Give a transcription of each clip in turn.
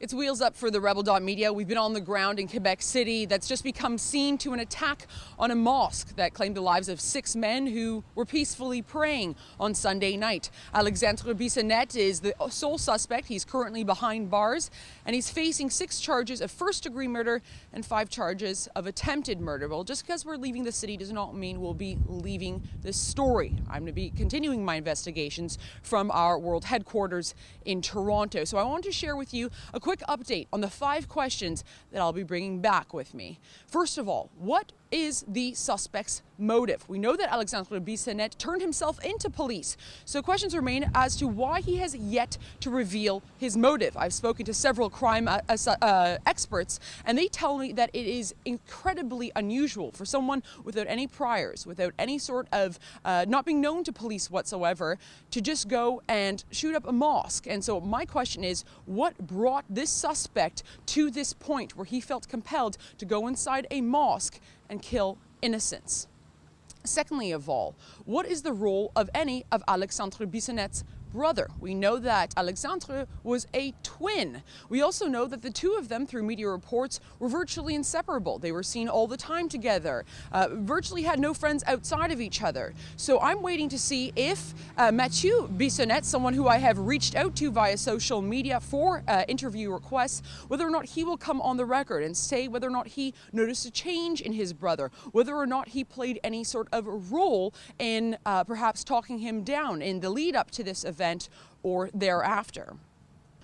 It's wheels up for the Rebel.media. We've been on the ground in Quebec City that's just become scene to an attack on a mosque that claimed the lives of 6 men who were peacefully praying on Sunday night. Alexandre Bissonnette is the sole suspect. He's currently behind bars and he's facing 6 charges of first-degree murder and 5 charges of attempted murder. Well, just because we're leaving the city does not mean we'll be leaving this story. I'm going to be continuing my investigations from our world headquarters in Toronto. So I want to share with you a quick update on the 5 questions that I'll be bringing back with me. First of all, what is the suspect's motive? We know that Alexandre Bissonnette turned himself into police, so questions remain as to why he has yet to reveal his motive. I've spoken to several crime experts, and they tell me that it is incredibly unusual for someone without any priors, without any sort of not being known to police whatsoever, to just go and shoot up a mosque. And so my question is, what brought this suspect to this point where he felt compelled to go inside a mosque and kill innocents? Secondly of all, what is the role of any of Alexandre Bissonnette's brother? We know that Alexandre was a twin. We also know that the two of them, through media reports, were virtually inseparable. They were seen all the time together, virtually had no friends outside of each other. So I'm waiting to see if Mathieu Bissonnette, someone who I have reached out to via social media for interview requests, whether or not he will come on the record and say whether or not he noticed a change in his brother, whether or not he played any sort of role in perhaps talking him down in the lead up to this event or thereafter.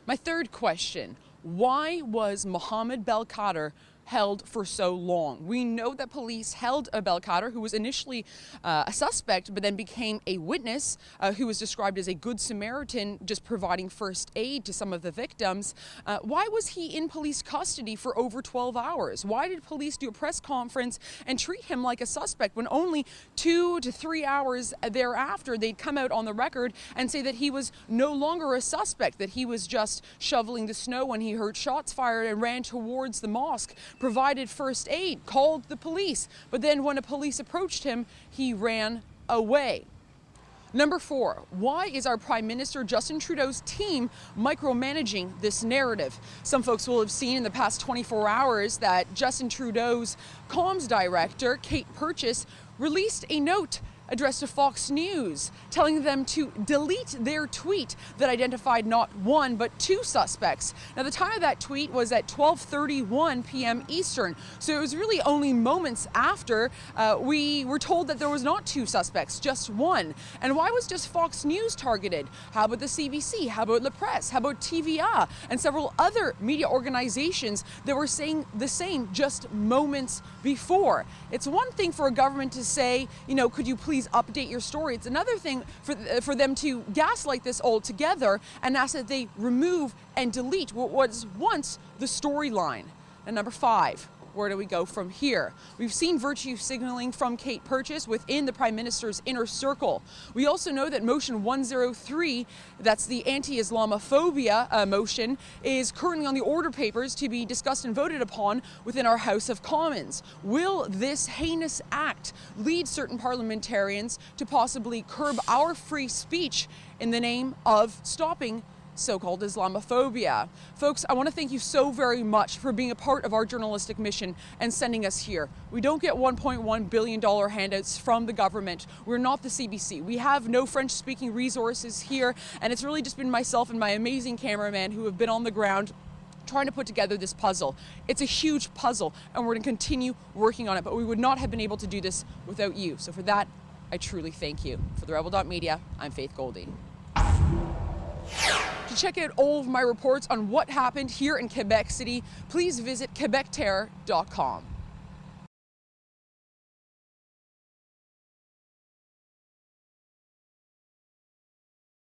My third question, why was Mohamed Belkader held for so long? We know that police held Belkader, who was initially a suspect, but then became a witness, who was described as a good Samaritan, just providing first aid to some of the victims. Why was he in police custody for over 12 hours? Why did police do a press conference and treat him like a suspect when only 2 to 3 hours thereafter they'd come out on the record and say that he was no longer a suspect, that he was just shoveling the snow when he heard shots fired and ran towards the mosque, provided first aid, called the police, but then when a police approached him, he ran away. Number 4, why is our Prime Minister Justin Trudeau's team micromanaging this narrative? Some folks will have seen in the past 24 hours that Justin Trudeau's comms director, Kate Purchase, released a note addressed to Fox News, telling them to delete their tweet that identified not 1 but 2 suspects. Now, the time of that tweet was at 12:31 p.m. Eastern, so it was really only moments after we were told that there was not 2 suspects, just 1. And why was just Fox News targeted? How about the CBC? How about La Presse? How about TVA? And several other media organizations that were saying the same just moments before. It's one thing for a government to say, you know, could you please update your story? It's another thing for them to gaslight this all together and ask that they remove and delete what was once the storyline. And number 5, where do we go from here? We've seen virtue signaling from Kate Purchase within the Prime Minister's inner circle. We also know that Motion 103, that's the anti-Islamophobia motion, is currently on the order papers to be discussed and voted upon within our House of Commons. Will this heinous act lead certain parliamentarians to possibly curb our free speech in the name of stopping so-called Islamophobia? Folks, I want to thank you so very much for being a part of our journalistic mission and sending us here. We don't get $1.1 billion handouts from the government. We're not the CBC. We have no French-speaking resources here, and it's really just been myself and my amazing cameraman who have been on the ground trying to put together this puzzle. It's a huge puzzle, and we're going to continue working on it, but we would not have been able to do this without you. So for that, I truly thank you. For the Rebel.media, I'm Faith Goldie. To check out all of my reports on what happened here in Quebec City, please visit quebecterror.com.